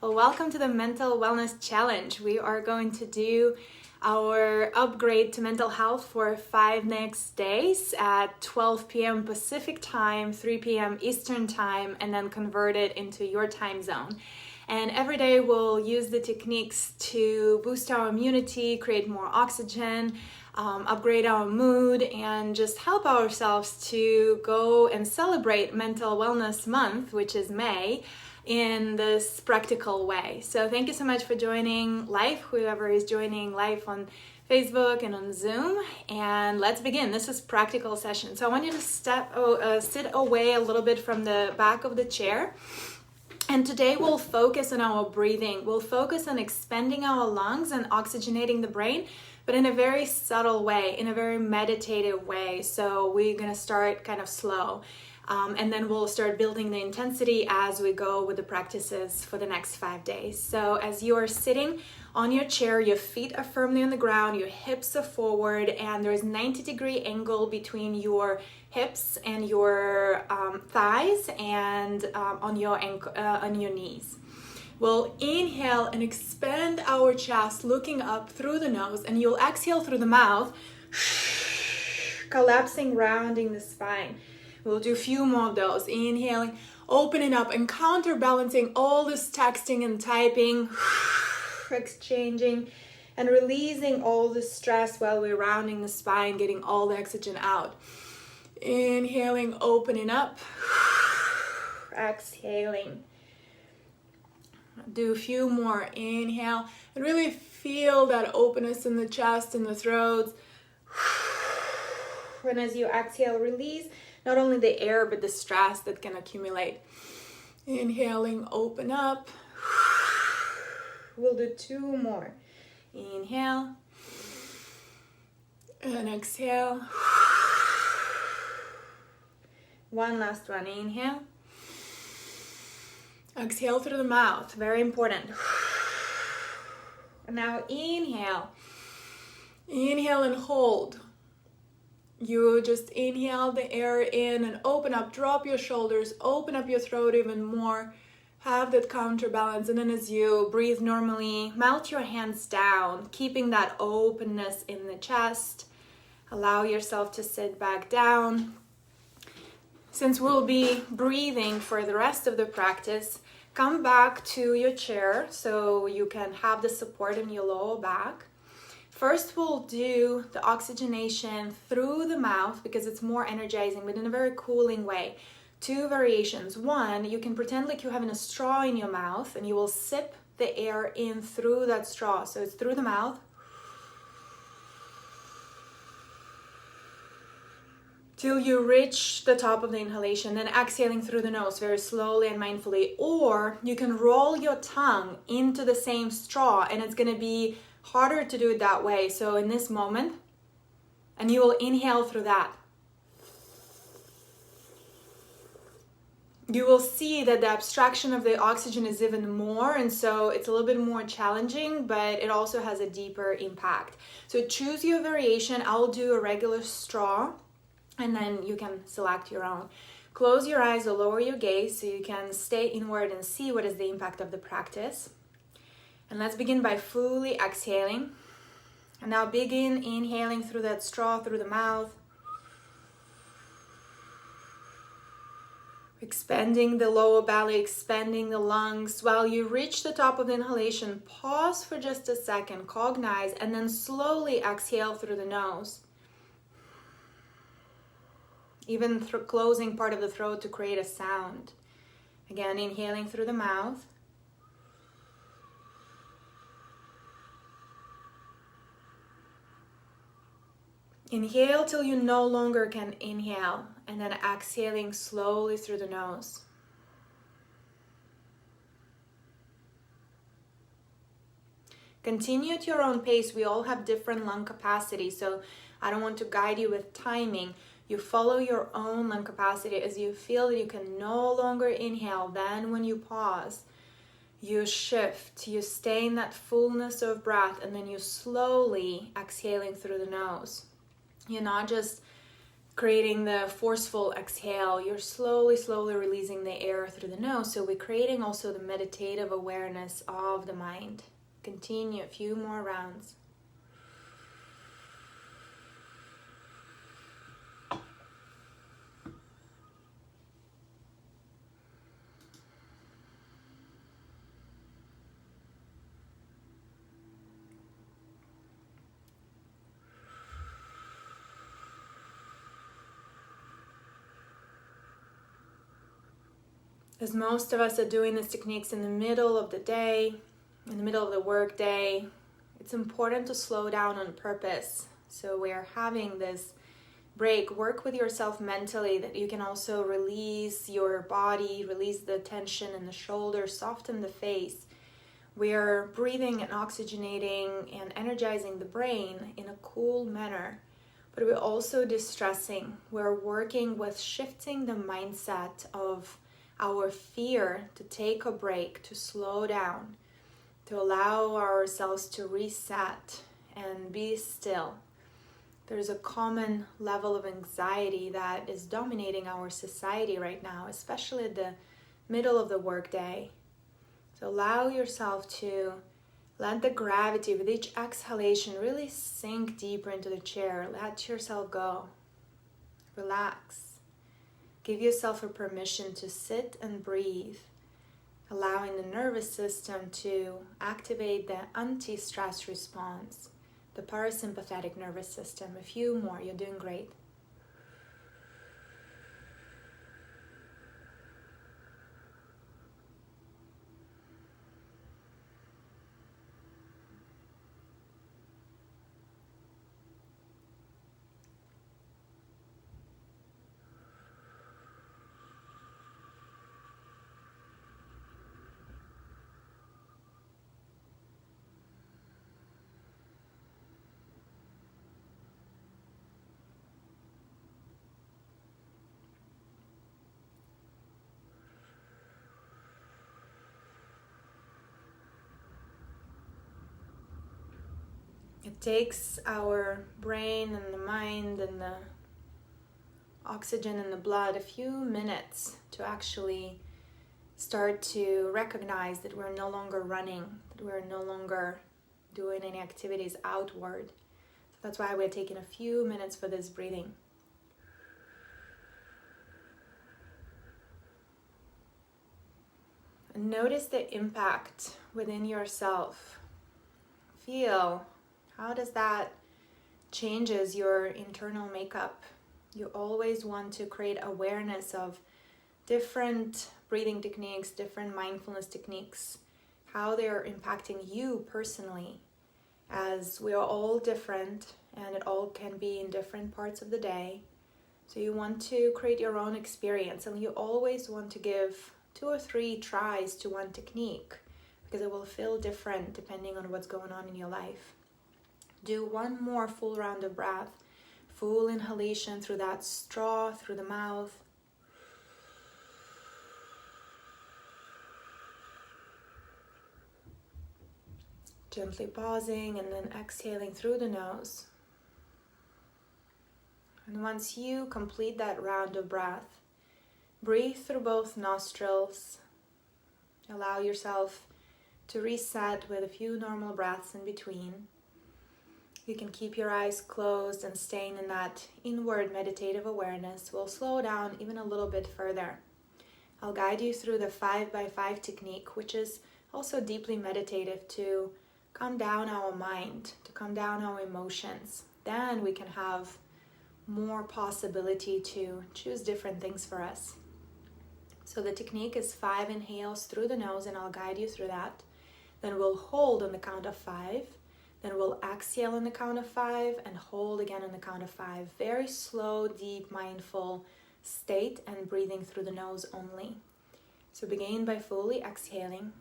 Well, welcome to the Mental Wellness Challenge. We are going to do our upgrade to mental health for 5 next days at 12 p.m. Pacific time, 3 p.m. Eastern time, and then convert it into your time zone. And every day we'll use the techniques to boost our immunity, create more oxygen, upgrade our mood, and just help ourselves to go and celebrate Mental Wellness Month, which is May, in this practical way. So thank you so much for joining live, whoever is joining live on Facebook and on Zoom. And let's begin. This is practical session. So I want you to sit away a little bit from the back of the chair. And today we'll focus on our breathing. We'll focus on expanding our lungs and oxygenating the brain, but in a very subtle way, in a very meditative way. So we're gonna start kind of slow. And then we'll start building the intensity as we go with the practices for the next 5 days. So as you are sitting on your chair, your feet are firmly on the ground, your hips are forward, and there's 90-degree angle between your hips and your thighs and on your knees. We'll inhale and expand our chest, looking up through the nose, and you'll exhale through the mouth, collapsing, rounding the spine. We'll do a few more of those. Inhaling, opening up and counterbalancing all this texting and typing, exchanging and releasing all the stress while we're rounding the spine, getting all the oxygen out. Inhaling, opening up, exhaling. Do a few more. Inhale and really feel that openness in the chest and the throat. And as you exhale, release not only the air, but the stress that can accumulate. Inhaling, open up. We'll do 2 more. Inhale. And exhale. One last one. Inhale. Exhale through the mouth. Very important. And now inhale. Inhale and hold. You just inhale the air in and open up, drop your shoulders, open up your throat even more, have that counterbalance. And then as you breathe normally, melt your hands down, keeping that openness in the chest. Allow yourself to sit back down. Since we'll be breathing for the rest of the practice, come back to your chair so you can have the support in your lower back. First, we'll do the oxygenation through the mouth because it's more energizing, but in a very cooling way. 2 variations. One, you can pretend like you're having a straw in your mouth and you will sip the air in through that straw. So it's through the mouth. Till you reach the top of the inhalation, then exhaling through the nose very slowly and mindfully. Or you can roll your tongue into the same straw, and it's going to be harder to do it that way. So in this moment, and you will inhale through that. You will see that the abstraction of the oxygen is even more, and so it's a little bit more challenging, but it also has a deeper impact. So choose your variation. I'll do a regular straw, and then you can select your own. Close your eyes or lower your gaze so you can stay inward and see what is the impact of the practice. And let's begin by fully exhaling. And now begin inhaling through that straw, through the mouth. Expanding the lower belly, expanding the lungs. While you reach the top of the inhalation, pause for just a second, cognize, and then slowly exhale through the nose. Even closing part of the throat to create a sound. Again, inhaling through the mouth. Inhale till you no longer can inhale, and then exhaling slowly through the nose. Continue at your own pace. We all have different lung capacity, so I don't want to guide you with timing. You follow your own lung capacity. As you feel that you can no longer inhale, then when you pause, you shift, you stay in that fullness of breath, and then you slowly exhaling through the nose. You're not just creating the forceful exhale, you're slowly releasing the air through the nose. So we're creating also the meditative awareness of the mind. Continue a few more rounds. As most of us are doing these techniques in the middle of the day, in the middle of the work day, it's important to slow down on purpose. So we are having this break. Work with yourself mentally that you can also release your body, release the tension in the shoulders, soften the face. We are breathing and oxygenating and energizing the brain in a cool manner, but we're also distressing. We're working with shifting the mindset of our fear to take a break, to slow down, to allow ourselves to reset and be still. There's a common level of anxiety that is dominating our society right now, especially at the middle of the workday. So allow yourself to let the gravity with each exhalation really sink deeper into the chair. Let yourself go. Relax. Give yourself a permission to sit and breathe, allowing the nervous system to activate the anti-stress response, the parasympathetic nervous system. A few more, you're doing great. It takes our brain and the mind and the oxygen in the blood a few minutes to actually start to recognize that we're no longer running, that we're no longer doing any activities outward. So that's why we're taking a few minutes for this breathing. And notice the impact within yourself. Feel how does that changes your internal makeup. You always want to create awareness of different breathing techniques, different mindfulness techniques, how they are impacting you personally, as we are all different and it all can be in different parts of the day. So you want to create your own experience, and you always want to give 2 or 3 tries to one technique because it will feel different depending on what's going on in your life. Do one more full round of breath, full inhalation through that straw, through the mouth. Gently pausing and then exhaling through the nose. And once you complete that round of breath, breathe through both nostrils. Allow yourself to reset with a few normal breaths in between. You can keep your eyes closed and staying in that inward meditative awareness. We'll slow down even a little bit further. I'll guide you through the 5x5 technique, which is also deeply meditative to calm down our mind, to calm down our emotions. Then we can have more possibility to choose different things for us. So the technique is 5 inhales through the nose, and I'll guide you through that. Then we'll hold on the count of 5. Then we'll exhale on the count of 5 and hold again on the count of 5. Very slow, deep, mindful state and breathing through the nose only. So begin by fully exhaling.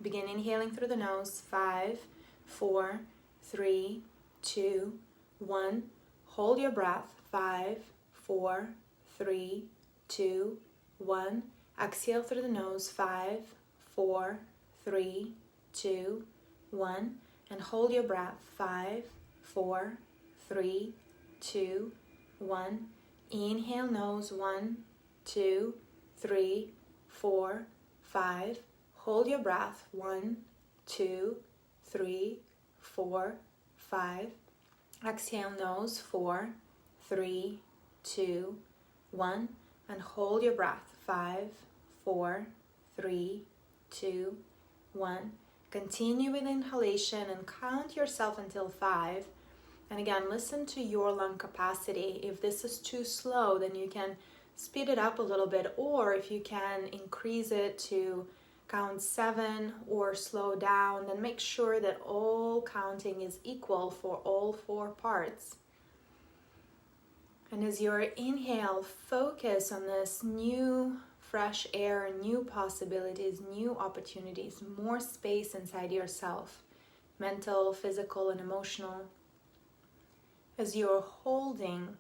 Begin inhaling through the nose. 5, 4, 3, 2, 1. Hold your breath. 5, 4, 3, 2, 1. Exhale through the nose. 5, 4, 3, 2, 1. And hold your breath. 5, 4, 3, 2, 1. Inhale, nose, 1, 2, 3, 4, 5. Hold your breath, 1, 2, 3, 4, 5. Exhale, nose, 4, 3, 2, 1. And hold your breath, 5, 4, 3, 2, 1. Continue with inhalation and count yourself until 5. And again, listen to your lung capacity. If this is too slow, then you can speed it up a little bit, or if you can increase it to count 7 or slow down, then make sure that all counting is equal for all 4 parts. And as you inhale, focus on this new fresh air, new possibilities, new opportunities, more space inside yourself, mental, physical, and emotional. As you're holding,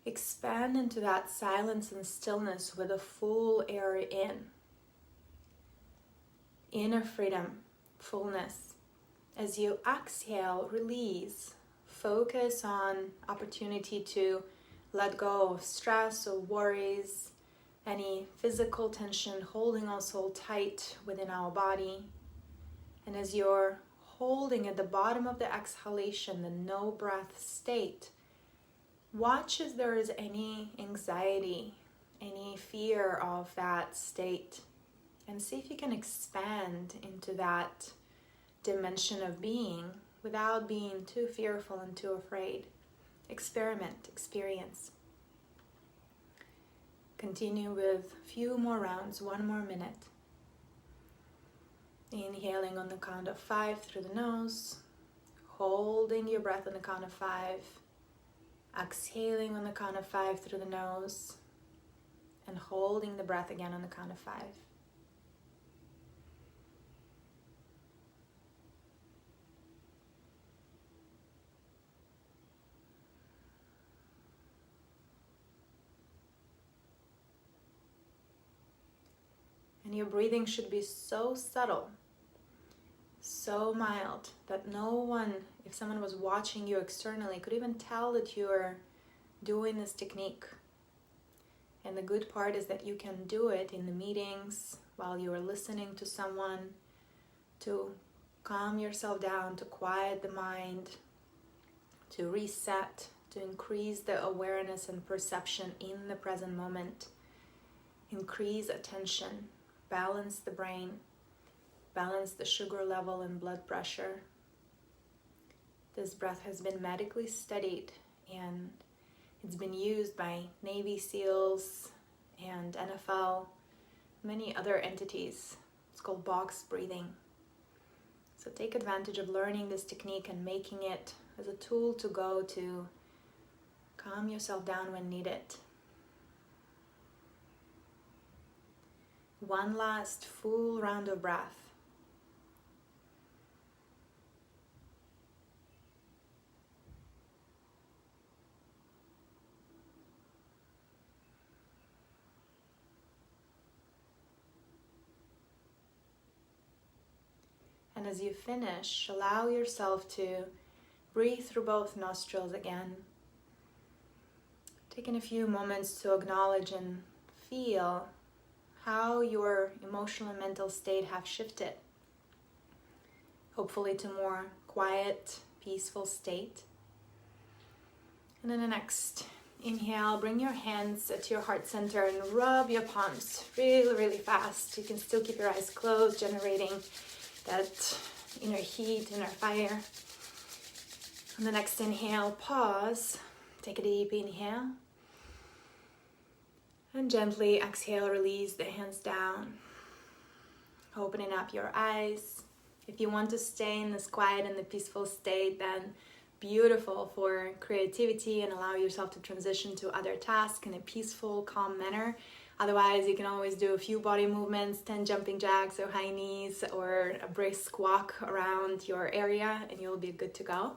expand into that silence and stillness with a full air in. Inner freedom, fullness. As you exhale, release. Focus on opportunity to let go of stress or worries, any physical tension holding us all tight within our body. And as you're holding at the bottom of the exhalation, the no breath state, watch if there is any anxiety, any fear of that state, and see if you can expand into that dimension of being without being too fearful and too afraid. Experiment, experience. Continue with a few more rounds, 1 more minute. Inhaling on the count of 5 through the nose, holding your breath on the count of 5, exhaling on the count of 5 through the nose, and holding the breath again on the count of 5. And your breathing should be so subtle, so mild, that no one, if someone was watching you externally, could even tell that you're doing this technique. And the good part is that you can do it in the meetings, while you are listening to someone, to calm yourself down, to quiet the mind, to reset, to increase the awareness and perception in the present moment, increase attention, balance the brain, balance the sugar level and blood pressure. This breath has been medically studied, and it's been used by Navy SEALs and NFL, many other entities. It's called box breathing. So take advantage of learning this technique and making it as a tool to go to calm yourself down when needed. One last full round of breath. And as you finish, allow yourself to breathe through both nostrils again. Taking a few moments to acknowledge and feel how your emotional and mental state have shifted, hopefully to more quiet, peaceful state. And then the next inhale, bring your hands to your heart center and rub your palms really, really fast. You can still keep your eyes closed, generating that inner heat, inner fire. On the next inhale, pause, take a deep inhale. And gently exhale, release the hands down. Opening up your eyes. If you want to stay in this quiet and the peaceful state, then beautiful for creativity and allow yourself to transition to other tasks in a peaceful, calm manner. Otherwise, you can always do a few body movements, 10 jumping jacks or high knees, or a brisk walk around your area, and you'll be good to go.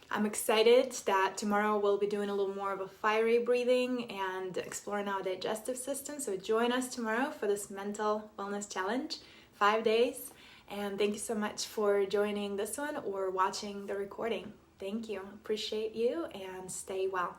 I'm excited that tomorrow we'll be doing a little more of a fiery breathing and exploring our digestive system. So join us tomorrow for this mental wellness challenge, 5 days. And thank you so much for joining this one or watching the recording. Thank you. Appreciate you, and stay well.